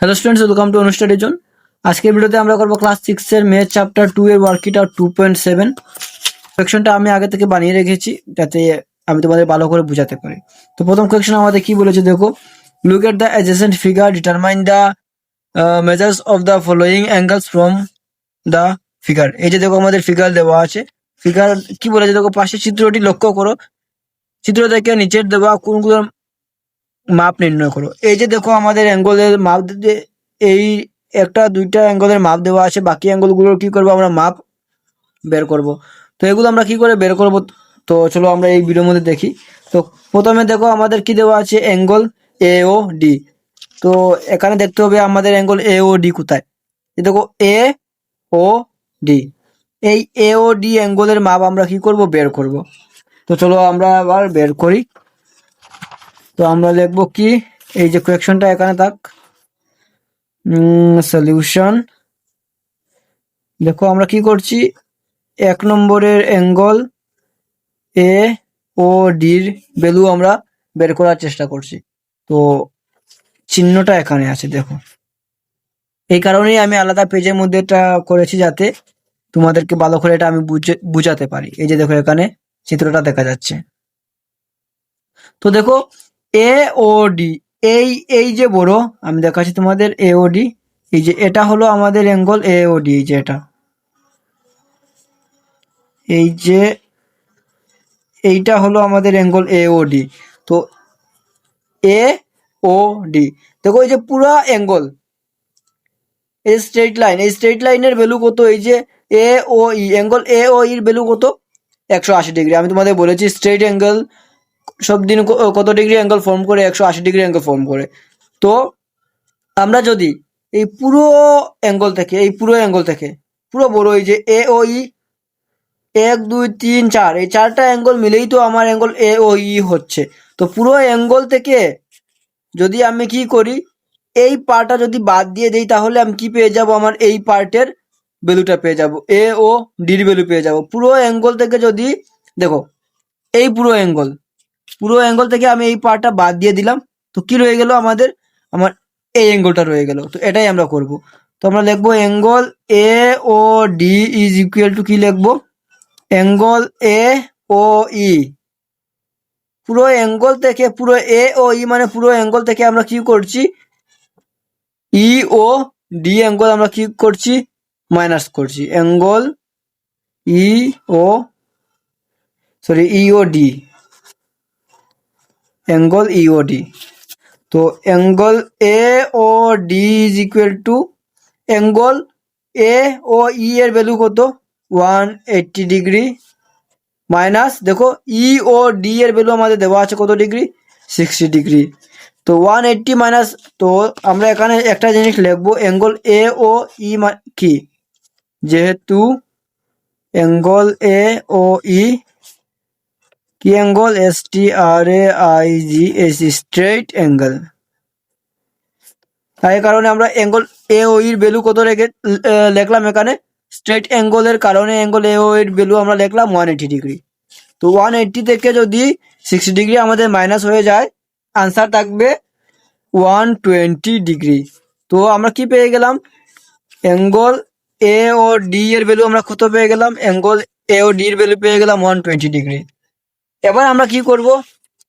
Hello students, welcome to Anu Study zone. আজকের ভিডিওতে আমরা করবো ক্লাস 6 এর ম্যাথ চ্যাপ্টার 2 এর ওয়ার্কশিট আর 2.7 কোয়েশ্চনটা আমি আগে থেকে বানিয়ে রেখেছি যাতে আমি তোমাদের ভালো করে বোঝাতে পারি। তো প্রথম কোয়েশ্চন আমাদের কি বলেছে দেখো, look at the adjacent figure, determine the measures of the following angles from the figure. এই যে দেখো আমাদের ফিগার দেওয়া আছে, ফিগার কি বলেছে দেখো, পাশের চিত্রটি লক্ষ্য করো, চিত্র থেকে নিচের দেওয়া কোণগুলোর মাপ নির্ণয় করো। এই যে দেখো আমাদের অ্যাঙ্গেলের মাপ এই একটা দুইটা অ্যাঙ্গেলের মাপ দেওয়া আছে, বাকি অ্যাঙ্গেলগুলোর কি করবো আমরা মাপ বের করব। তো এগুলো আমরা কি করে বের করব, তো চলো আমরা এই ভিডিওর মধ্যে দেখি। তো প্রথমে দেখো আমাদের কি দেওয়া আছে, অ্যাঙ্গেল এ ও ডি। তো এখানে দেখতে হবে আমাদের অ্যাঙ্গেল এ ও ডি কোথায়। এই দেখো এ ও ডি, এই এ ও ডি অ্যাঙ্গেলের মাপ আমরা কি করব, বের করব। তো চলো আমরা আবার বের করি। তো আমরা লিখবো কি, এই যে কোয়েকশনটা এখানে থাক, সলিউশন। দেখো আমরা কি করছি, 1 নম্বরের অ্যাঙ্গেল এ ও ডির ভ্যালু আমরা বের করার চেষ্টা করছি। তো চিহ্নটা এখানে আছে দেখো, এই কারণেই আমি আলাদা পেজের মধ্যে এটা করেছি যাতে তোমাদেরকে ভালো করে এটা আমি বুঝাতে পারি। এই যে দেখো এখানে চিত্রটা দেখা যাচ্ছে। তো দেখো এ ও ডি, এই এই যে বড়, আমি দেখাচ্ছি তোমাদের এ ও ডি, এই যে এটা হলো আমাদের অ্যাঙ্গেল এ ও ডি, এই যে এটা, এই যে এইটা হলো আমাদের অ্যাঙ্গেল এ ও ডি। তো এ ও ডি, দেখো এই যে পুরা অ্যাঙ্গেল, এই স্ট্রেট লাইন, এই স্ট্রেট লাইনের ভ্যালু কত, এই যে এ ও ই, অ্যাঙ্গেল এ ও ইর ভ্যালু কত, 180 ডিগ্রি। আমি তোমাদের বলেছি স্ট্রেট অ্যাঙ্গেল সব দিন কত ডিগ্রি অ্যাঙ্গেল ফর্ম করে, 180 ডিগ্রি অ্যাঙ্গেল ফর্ম করে। তো আমরা যদি এই পুরো অ্যাঙ্গেল থেকে, এই পুরো অ্যাঙ্গেল থেকে পুরো বড়, এই যে এ ও ই 1 2 3 4, এই চারটা অ্যাঙ্গেল মিলেই তো আমার অ্যাঙ্গেল এ ও ই হচ্ছে। তো পুরো অ্যাঙ্গেল থেকে যদি আমি কি করি, এই পার্টটা যদি বাদ দিয়ে দেই, তাহলে আমি কি পেয়ে যাব, আমার এই পার্টের ভ্যালুটা পেয়ে যাব, এ ও ডির ভ্যালু পেয়ে যাব। পুরো অ্যাঙ্গেল থেকে যদি দেখো, এই পুরো অ্যাঙ্গেল থেকে আমি এই পার্টটা বাদ দিয়ে দিলাম, তো কি রয়ে গেল আমাদের, আমার এই অ্যাঙ্গেলটা রয়ে গেল। তো এটাই আমরা করব। তো আমরা লিখবো angle A O D is equal to, কি লিখবো, অ্যাঙ্গেল এ ও ই, পুরো অ্যাঙ্গেল থেকে, পুরো এ ও ই মানে পুরো অ্যাঙ্গেল থেকে আমরা কি করছি, ই ও ডি অ্যাঙ্গেল আমরা কি করছি, মাইনাস করছি। Angle E O sorry E O D, angle E O D. তো angle A O D is equal to, angle A O E এর ভ্যালু কত, 180 ডিগ্রি, মাইনাস দেখো ই ও ডি এর value আমাদের দেওয়া আছে কত ডিগ্রি, 60 ডিগ্রি। তো 180 মাইনাস, তো আমরা এখানে একটা জিনিস লিখবো, অ্যাঙ্গেল এ ও ই কি, যেহেতু অ্যাঙ্গেল এ ও ই কি angle, S T R A I G S, straight angle. তাই কারণে আমরা অ্যাঙ্গেল এ ও এর ভ্যালু কত রেখে লিখলাম এখানে, স্ট্রেট অ্যাঙ্গেলের কারণে অ্যাঙ্গেল এ ও এর ভ্যালু আমরা লিখলাম 180 ডিগ্রি। তো 180 থেকে যদি 60 ডিগ্রি আমাদের মাইনাস হয়ে যায়, আনসার থাকবে 120 ডিগ্রি। তো আমরা কি পেয়ে গেলাম, অ্যাঙ্গেল এ ও ডি এর ভ্যালু আমরা কত পেয়ে গেলাম, অ্যাঙ্গেল এ ও ডি এর ভ্যালু পেয়ে গেলাম 120 ডিগ্রি। এবার আমরা কি করব,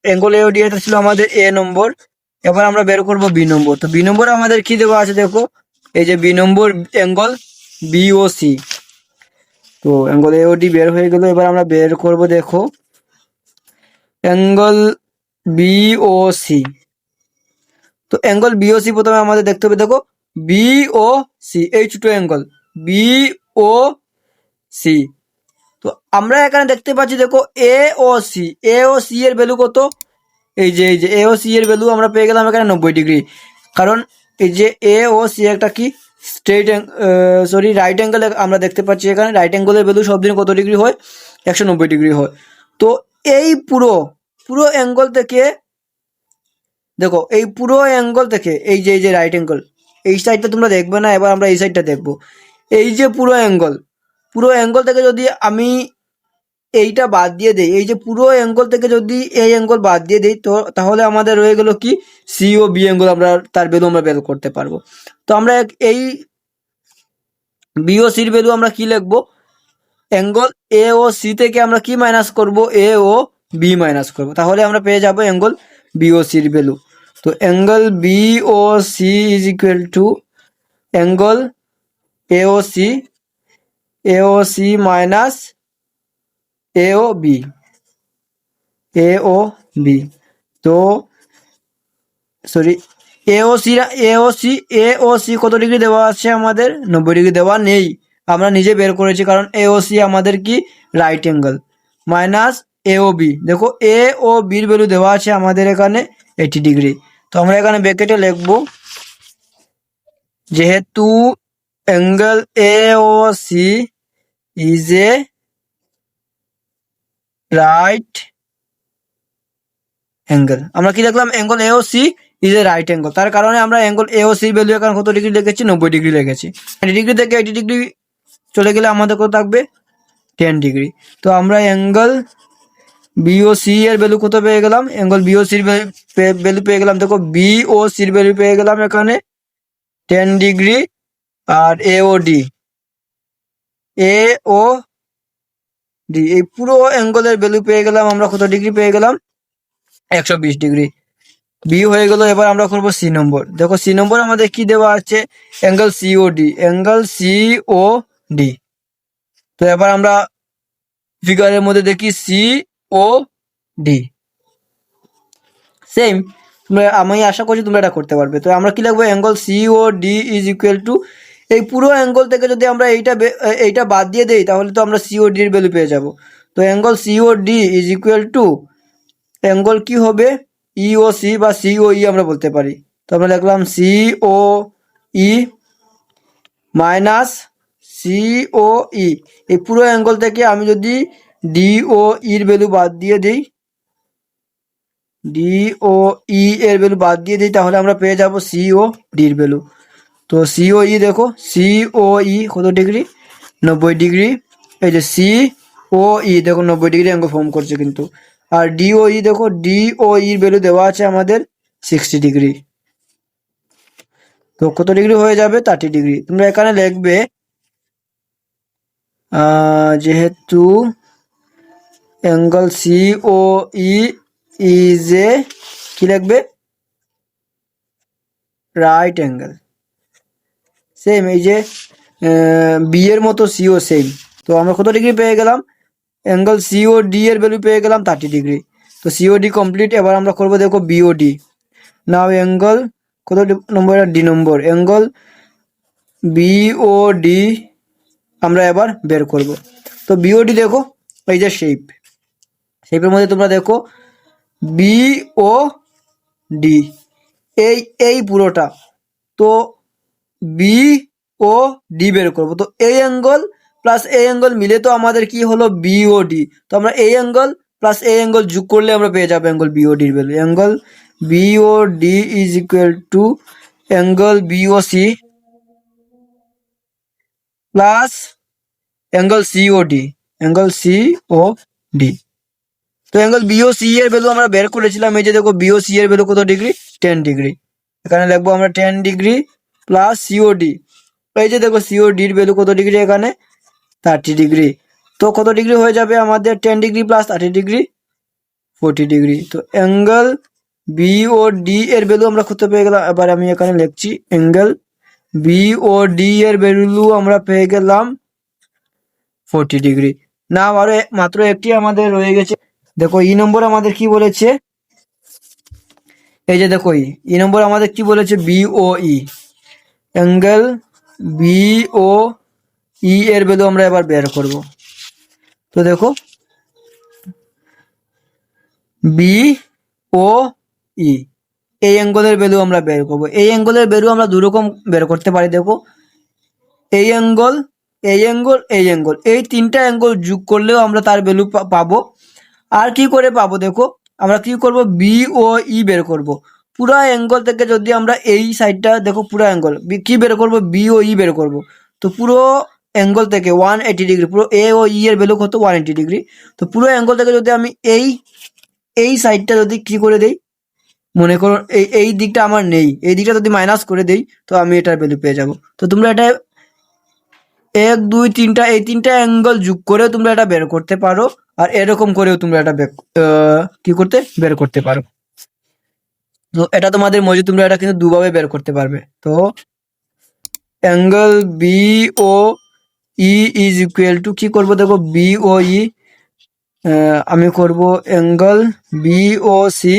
অ্যাঙ্গেল এ ও ডি এটা ছিল আমাদের এ নম্বর, এবার আমরা বের করব বি নম্বর। তো বি নম্বরে আমাদের কি দেওয়া আছে দেখো, এই যে বি নম্বর অ্যাঙ্গেল বি ও সি। তো অ্যাঙ্গেল এ ও ডি বের হয়ে গেল, এবার আমরা বের করব দেখো অ্যাঙ্গেল বি ও সি। তো অ্যাঙ্গেল বি ও সি প্রথমে আমাদের দেখতে হবে, দেখো বি ও সি, এই ছোট অ্যাঙ্গেল বি ও সি। তো আমরা এখানে দেখতে পাচ্ছি দেখো A O C, A O C এর ভ্যালু কত, এই যে এ ও সি এর ভ্যালু আমরা পেয়ে গেলাম এখানে 90 ডিগ্রি। কারণ এই যে এ ও সি একটা কি স্ট্রেট সরি রাইট অ্যাঙ্গেল, আমরা দেখতে পাচ্ছি এখানে রাইট অ্যাঙ্গেলের ভ্যালু সব দিন কত ডিগ্রি হয়, 190 ডিগ্রি হয়। তো এই পুরো পুরো অ্যাঙ্গেল থেকে দেখো, এই পুরো অ্যাঙ্গেল থেকে এই যে রাইট অ্যাঙ্গেল, এই সাইডটা তোমরা দেখবে না, এবার আমরা এই সাইডটা দেখবো। এই যে পুরো অ্যাঙ্গেল থেকে যদি আমি এইটা বাদ দিয়ে দেই, এই যে পুরো অ্যাঙ্গেল থেকে যদি এই অ্যাঙ্গেল বাদ দিয়ে দেই, তো তাহলে আমাদের রয়ে গেল কি সি ও বি অ্যাঙ্গেল, আমরা তার ভ্যালু আমরা বের করতে পারবো। তো আমরা এই বি ও সির ভ্যালু আমরা কি লিখবো, অ্যাঙ্গেল এ ও সি থেকে আমরা কি মাইনাস করব, এ ও বি মাইনাস করব, তাহলে আমরা পেয়ে যাব অ্যাঙ্গেল বি ও সির ভ্যালু। তো angle B O C is equal to angle A O C minus A O B, A O B. তো সরি, এ ও সি কত ডিগ্রি দেওয়া আছে আমাদের, 90 ডিগ্রি দেওয়া নেই, আমরা নিজে বের করেছি, কারণ এ ও সি আমাদের কি right angle, minus A O B, দেখো এ ও বির ভ্যালু দেওয়া আছে আমাদের এখানে 80 ডিগ্রি। তো আমরা এখানে ব্র্যাকেটে লিখবো, যেহেতু angle A O C is a right angle, আমরা কি দেখলাম, angle A O C is a right angle, তার কারণে আমরা angle A O C value এখানে কত ডিগ্রি লিখেছি, 90 ডিগ্রি লিখেছি। 90 ডিগ্রি থেকে 80 ডিগ্রি চলে গেলে আমাদের কত থাকবে, 10 ডিগ্রি। তো আমরা অ্যাঙ্গেল বি ও সি এর ভ্যালু কত পেয়ে গেলাম, অ্যাঙ্গেল বি ও সির ভ্যালু পেয়ে গেলাম, দেখো বি ও সির ভ্যালু পেয়ে গেলাম এখানে 10 ডিগ্রি, আর এ ও ডি এই পুরো অ্যাঙ্গেলের ভ্যালু পেয়ে গেলাম আমরা, কত ডিগ্রি পেয়ে গেলাম, 120 ডিগ্রি। বি হয়ে গেল, এবার আমরা করবো সি নম্বর। দেখো সি নম্বর আমাদের কি দেওয়া আছে, অ্যাঙ্গেল সিও ডি। তো এবার আমরা ফিগারের মধ্যে দেখি সি ও ডি সেম, আমি আশা করছি তোমরা এটা করতে পারবে। তো আমরা কি লিখবো, angle C O D is equal to, এই পুরো অ্যাঙ্গেল থেকে যদি আমরা এইটা বাদ দিয়ে দেই, তাহলে তো আমরা সিও ডি এর ভ্যালু পেয়ে যাব। তো angle C O D is equal to angle কি হবে, ইও সি বা সিও ই আমরা বলতে পারি। তো আমরা লিখলাম সিও ই মাইনাস সিও ই, এই পুরো অ্যাঙ্গেল থেকে আমি যদি ডিও ইর ভ্যালু বাদ দিয়ে দিই, ডিও ই এর ভ্যালু বাদ দিয়ে দিই, তাহলে আমরা পেয়ে যাব সিও ডির ভ্যালু। তো সিও ই দেখো, সিও ই কত ডিগ্রি, 90 ডিগ্রি, এই যে সিও ই দেখো 90 ডিগ্রি অ্যাঙ্গেল ফর্ম করছে কিন্তু। আর ডিও ই দেখো, ডিও ইর ভ্যালু দেওয়া আছে আমাদের 60 ডিগ্রি। তো কত ডিগ্রি হয়ে যাবে, 30 ডিগ্রি। তোমরা এখানে লিখবে যেহেতু angle C O E is a, কি লিখবে, রাইট অ্যাঙ্গেল, সেম এই যে বি এর মতো সিও সেম। তো আমরা কত ডিগ্রি পেয়ে গেলাম, অ্যাঙ্গেল সিও ডি এর ভ্যালু পেয়ে গেলাম 30 ডিগ্রি। তো সিও ডি কমপ্লিট। এবার আমরা করবো দেখো বিওডি। নাও অ্যাঙ্গেল কত নম্বর, ডি নম্বর, অ্যাঙ্গেল বিওডি আমরা এবার বের করব। তো বিওডি দেখো, এই যে শেপের মধ্যে তোমরা দেখো বিও ডি, এই পুরোটা, তো বি ও ডি বের করবো। তো এই অ্যাঙ্গেল প্লাস এই অ্যাঙ্গেল মিলে তো আমাদের কি হলো, বিওডি। তো আমরা এই অ্যাঙ্গেল প্লাস এই অ্যাঙ্গেল যোগ করলে আমরা পেয়ে যাবো অ্যাঙ্গেল বিওডির value. Angle BOD is equal to angle BOC plus angle COD, angle COD. তো অ্যাঙ্গেল বিওসি এর ভ্যালু আমরা বের করেছিলাম, এই যে দেখো বিওসি এর ভ্যালু কত ডিগ্রি, 10 ডিগ্রি। এখানে লিখবো আমরা 10 ডিগ্রি প্লাস সিওডি, এই যে দেখো সিওডি এর ভ্যালু কত ডিগ্রি এখানে, 30 ডিগ্রি। তো কত ডিগ্রি হয়ে যাবে আমাদের, 10 ডিগ্রি প্লাস 30 ডিগ্রি, 40 ডিগ্রি। তো অ্যাঙ্গেল বিওডি এর ভ্যালু আমরা কত পেয়ে গেলাম, এবার আমি এখানে লিখছি অ্যাঙ্গেল বিওডি এর ভ্যালু আমরা পেয়ে গেলাম 40 ডিগ্রি। না, আরো মাত্র একটি আমাদের রয়ে গেছে। দেখো ই নম্বর আমাদের কি বলেছে, এই যে দেখো ই নম্বর আমাদের কি বলেছে, বিওই, অ্যাঙ্গেল বিও ই এর ভ্যালু আমরা এবার বের করব। তো দেখো বি ও ই, এই অ্যাঙ্গেলের ভ্যালু আমরা বের করব। এই অ্যাঙ্গেলের ভ্যালু আমরা দু রকম বের করতে পারি। দেখো এই অ্যাঙ্গেল, এই অ্যাঙ্গেল, এই অ্যাঙ্গেল, এই তিনটা অ্যাঙ্গেল যোগ করলেও আমরা তার ভ্যালু পাবো। আর কি করে পাবো, দেখো আমরা কি করব, বি ও ই বের করব। পুরো অ্যাঙ্গেল থেকে যদি আমরা এই সাইডটা দেখো, পুরো অ্যাঙ্গেল কি বের করব, বি ও ই বের করব। তো পুরো অ্যাঙ্গেল থেকে 180 ডিগ্রি, পুরো এ ও ই এর ভ্যালু কত 180 ডিগ্রি। তো পুরো অ্যাঙ্গেল থেকে যদি আমি এই সাইডটা যদি কি করে দেই, মনে করো এই দিকটা আমার নেই, এই দিকটা যদি মাইনাস করে দেই তো আমি এটার ভ্যালু পেয়ে যাব। তো তোমরা এটা 1 2 3টা এই 3টা অ্যাঙ্গেল যোগ করেও তোমরা এটা বের করতে পারো, আর এরকম করেও তোমরা এটা বের করতে পারো। তো এটা তোমাদের মর্জি, তোমরা এটা কিন্তু দুভাবে বের করতে পারবে। তো angle B O E is equal to কি করবো, দেখো বি ও ই আমি করব angle B O C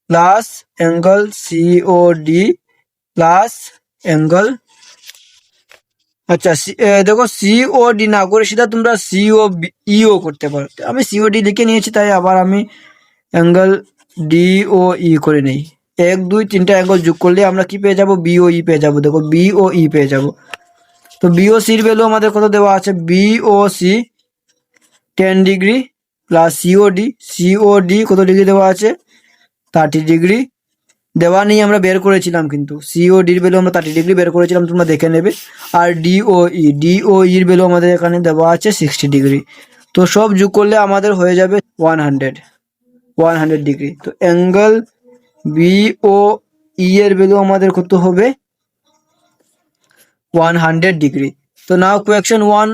plus angle C O D plus angle, আচ্ছা দেখো সি ও ডি না করে সিধা তোমরা সি ও ইও করতে পারো। আমি সি ও ডি লিখে নিয়েছি, তাই আবার আমি অ্যাঙ্গেল ডি ও ই করে নেই। 1 2 3টা অ্যাঙ্গেল যোগ করলে আমরা কি পেয়ে যাব, বি ও ই পেয়ে যাব। দেখো বি ও ই পেয়ে যাব। তো বি ও সির ভ্যালু আমাদের কত দেওয়া আছে, B O C 10 degree plus CO D কত ডিগ্রি দেওয়া আছে 30 ডিগ্রি দেওয়া নেই, আমরা বের করেছিলাম, কিন্তু সিও ডির ভ্যালু আমরা 30 ডিগ্রি বের করেছিলাম, তোমরা দেখে নেবে। আর ডিও ইর ভ্যালু আমাদের এখানে দেওয়া আছে 60 ডিগ্রি। তো সব যোগ করলে আমাদের হয়ে যাবে 100 ডিগ্রি। তো অ্যাঙ্গেল বি ও ই এর ভ্যালু আমাদের কত হবে 100 ডিগ্রি। তো নাও কোয়েকশন ওয়ান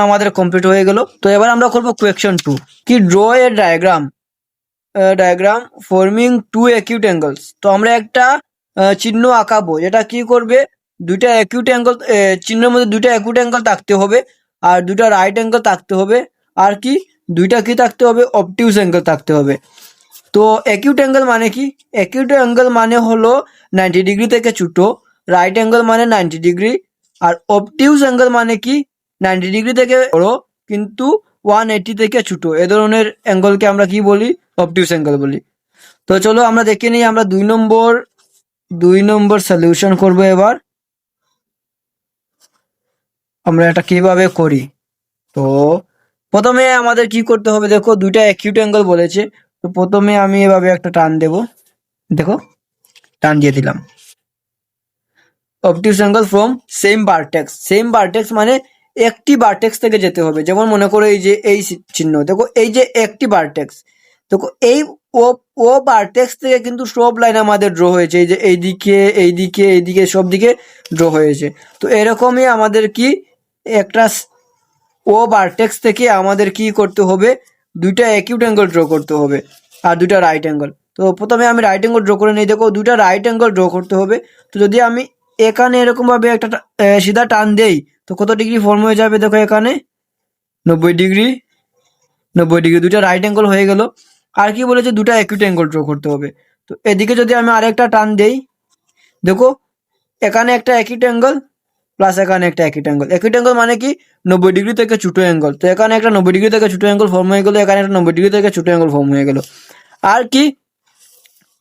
আমাদের কমপ্লিট হয়ে গেল। তো এবার আমরা করবো কোয়েকশন 2, কি draw a diagram forming two acute angles. তো আমরা একটা চিহ্ন আঁকাবো, যেটা কি করবে, দুইটা অ্যাকিউট অ্যাঙ্গেল, চিহ্নের মধ্যে দুইটা অ্যাকিউট অ্যাঙ্গেল থাকতে হবে, আর দুইটা রাইট অ্যাঙ্গেল থাকতে হবে, আর কি দুইটা কি থাকতে হবে, অবটিউস অ্যাঙ্গেল থাকতে হবে। তো অ্যাকিউট অ্যাঙ্গেল মানে কি, অ্যাকিউট অ্যাঙ্গেল মানে হলো 90 ডিগ্রি থেকে ছোট, রাইট অ্যাঙ্গেল মানে 90 ডিগ্রি, আর অবটিউস অ্যাঙ্গেল মানে কি 90 ডিগ্রি থেকে বড় কিন্তু 180 থেকে ছোট, এ ধরনের অ্যাঙ্গেলকে আমরা কি বলি, অবটিউস অ্যাঙ্গেল বলি। তো চলো আমরা দেখে নিই, আমরা 2 নম্বর সলিউশন করব। এবার আমরা এটা কিভাবে করি, তো প্রথমে আমাদের কি করতে হবে, দেখো দুইটা অ্যাকিউট অ্যাঙ্গেল বলেছে। তো প্রথমে আমি এভাবে একটা টান দেব, দেখো টান দিয়ে দিলাম। অবটিউস অ্যাঙ্গেল ফ্রম সেম ভার্টেক্স মানে একটি ভার্টেক্স থেকে যেতে হবে। যেমন মনে করো এই যে এই চিহ্ন, দেখো এই যে একটি ভার্টেক্স, দেখো ও ও ভার্টেক্স থেকে কিন্তু সব লাইন আমাদের ড্র হয়েছে, এই যে এইদিকে সব দিকে ড্র হয়েছে। তো এরকমই আমাদের কি একটা ও ভার্টেক্স থেকে আমাদের কি করতে হবে, দুইটা অ্যাকিউট অ্যাঙ্গেল ড্র করতে হবে, আর দুইটা রাইট অ্যাঙ্গেল। তো প্রথমে আমি রাইট অ্যাঙ্গেল ড্র করে নিই, দেখো দুইটা রাইট অ্যাঙ্গেল ড্র করতে হবে। তো যদি আমি এখানে এরকম ভাবে একটা সিধা টান দেই, তো কত ডিগ্রি ফর্ম হয়ে যাবে, দেখো এখানে 90 ডিগ্রি, দুইটা রাইট অ্যাঙ্গেল হয়ে গেল। আর কি বলেছে, দুটা অ্যাকিউট অ্যাঙ্গেল ড্র করতে হবে। তো এদিকে যদি আমি আরেকটা টান দেই, দেখো এখানে একটা অ্যাকিউট অ্যাঙ্গেল প্লাস এখানে একটা অ্যাকিউট অ্যাঙ্গেল মানে কি 90 ডিগ্রি থেকে ছোট অ্যাঙ্গেল। তো এখানে একটা 90 ডিগ্রি থেকে ছোট অ্যাঙ্গেল ফর্ম হয়ে গেল, এখানে একটা 90 ডিগ্রি থেকে ছোট অ্যাঙ্গেল ফর্ম হয়ে গেল। আর কি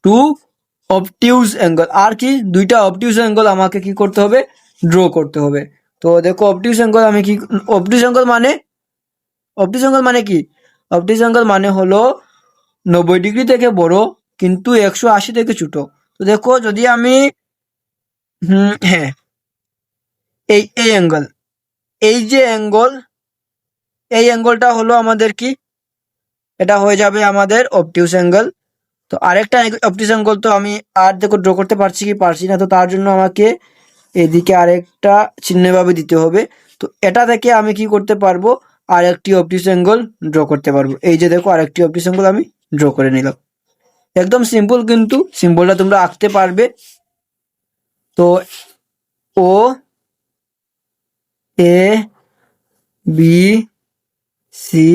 টু অবটিউস অ্যাঙ্গেল, আর কি দুইটা অবটিউস অ্যাঙ্গেল আমাকে কি করতে হবে, ড্র করতে হবে। তো দেখো অবটিউস অ্যাঙ্গেল আমি কি, অবটিউস অ্যাঙ্গেল মানে কি, অবটিউস অ্যাঙ্গেল মানে হলো 90 ডিগ্রি থেকে বড় কিন্তু 180 থেকে ছোট। তো দেখো যদি আমি হ্যাঁ এই অ্যাঙ্গেল, এই যে অ্যাঙ্গেল, এই অ্যাঙ্গেলটা হলো আমাদের কি, এটা হয়ে যাবে আমাদের অবটিউস অ্যাঙ্গেল। তো আরেকটা অবটিউস অ্যাঙ্গেল তো আমি আর দেখো ড্র করতে পারছি না, তো তার জন্য আমাকে এদিকে আরেকটা চিহ্ন ভাবে দিতে হবে। তো এটা থেকে আমি কি করতে পারবো, আরেকটি অবটিউস অ্যাঙ্গেল ড্র করতে পারবো। এই যে দেখো আরেকটি অবটিউস অ্যাঙ্গেল আমি ড্র করে নিলাম। একদম সিম্পল, কিন্তু সিম্বলটা তোমরা আঁকতে পারবে। তো ও A B C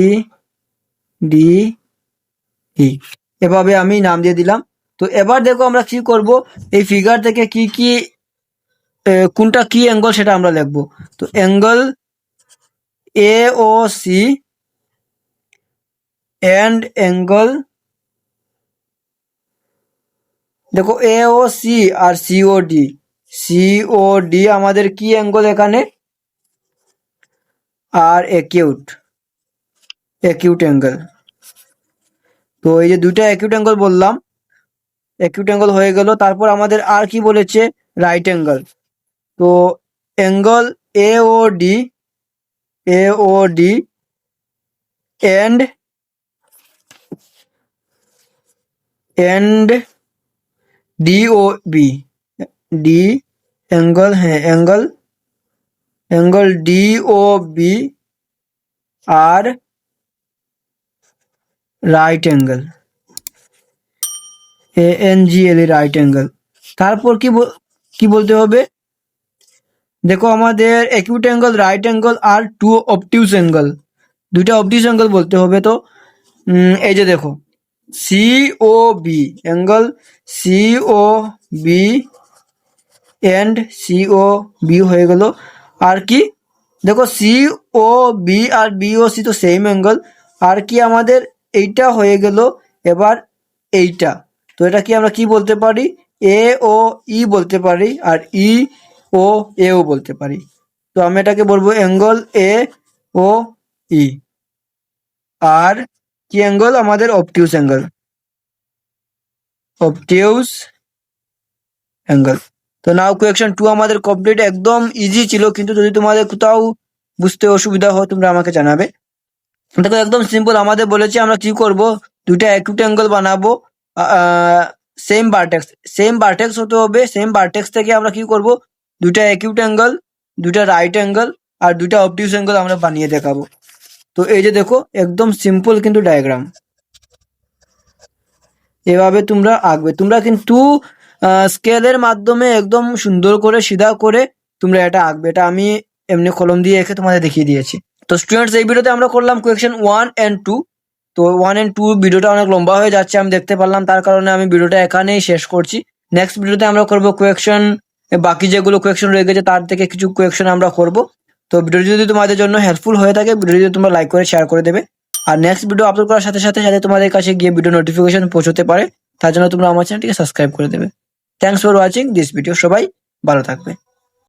D E এভাবে আমি নাম দিয়ে দিলাম। তো এবার দেখো আমরা কি করব, এই ফিগার থেকে কি কোনটা কি অ্যাঙ্গেল সেটা আমরা লিখবো। তো angle A O C and angle, দেখো এ ও সি আর সিও ডি আমাদের কি অ্যাঙ্গেল এখানে, আর অ্যাকিউট অ্যাঙ্গেল। তো এই যে দুইটা অ্যাকিউট অ্যাঙ্গেল বললাম, অ্যাকিউট অ্যাঙ্গেল হয়ে গেল। তারপর আমাদের আর কি বলেছে, রাইট অ্যাঙ্গেল। তো angle AOD and DOB angle DOB আর right angle ANGLE right angle. তারপর কি বলতে হবে, দেখো আমাদের অ্যাকিউট অ্যাঙ্গেল, রাইট অ্যাঙ্গেল আর টু অবটিউস অ্যাঙ্গেল, দুইটা অবটিউস অ্যাঙ্গেল বলতে হবে। তো এই যে দেখো COB angle COB and COB হয়ে গেল। আর কি দেখো COB আর BOC তো সেম অ্যাঙ্গেল। আর কি আমাদের এইটা হয়ে গেল। এবার এইটা, তো এটা কি আমরা কি বলতে পারি, AOE বলতে পারি আর EOA বলতে পারি। তো আমি এটাকে বলবো অ্যাঙ্গেল AOE। আর কি অ্যাঙ্গেল আমাদের অবটিউস অ্যাঙ্গেল অ্যাঙ্গেল। তো নাও কোয়েকশন 2 আমাদের কমপ্লিট, একদম ইজি ছিল, কিন্তু যদি তোমাদের কোথাও বুঝতে অসুবিধা হয় তোমরা আমাকে জানাবে। দেখো একদম সিম্পল, আমাদের বলেছে আমরা কি করব, দুইটা অ্যাকিউট অ্যাঙ্গেল বানাবো, সেম ভার্টেক্স হতে হবে। সেম ভার্টেক্স থেকে আমরা কি করব, দুইটা অ্যাকিউট অ্যাঙ্গেল, দুইটা রাইট অ্যাঙ্গেল আর দুইটা অবটিউস অ্যাঙ্গেল আমরা বানিয়ে দেখাবো। তো এই যে দেখো একদম সিম্পল কিন্তু ডায়াগ্রাম, এভাবে তোমরা আঁকবে। তোমরা কিন্তু স্কেলের মাধ্যমে একদম সুন্দর করে সিধা করে তোমরা এটা আঁকবে। এটা আমি এমনি কলম দিয়ে এঁকে তোমাদের দেখিয়ে দিয়েছি। তো স্টুডেন্টস, এই ভিডিওতে আমরা করলাম কোয়েকশন 1 and 2। তো 1 and 2 ভিডিওটা অনেক লম্বা হয়ে যাচ্ছে আমি দেখতে পারলাম, তার কারণে আমি ভিডিওটা এখানেই শেষ করছি। নেক্সট ভিডিওতে আমরা করব কোয়েকশন, বাকি যেগুলো কোয়েকশন রয়ে গেছে তার থেকে কিছু কোয়েকশন আমরা করব। তো ভিডিওটি যদি তোমাদের জন্য হেল্পফুল হয়ে থাকে, ভিডিওটি তোমরা লাইক করে শেয়ার করে দেবে। আর নেক্সট ভিডিও আপলোড করার সাথে সাথে যাতে তোমাদের কাছে গিয়ে ভিডিও নোটিফিকেশন পৌঁছতে পারে, তার জন্য তোমরা আমার চ্যানেলটিকে সাবস্ক্রাইব করে দেবে। Thanks for watching this video. সবাই ভালো থাকবে।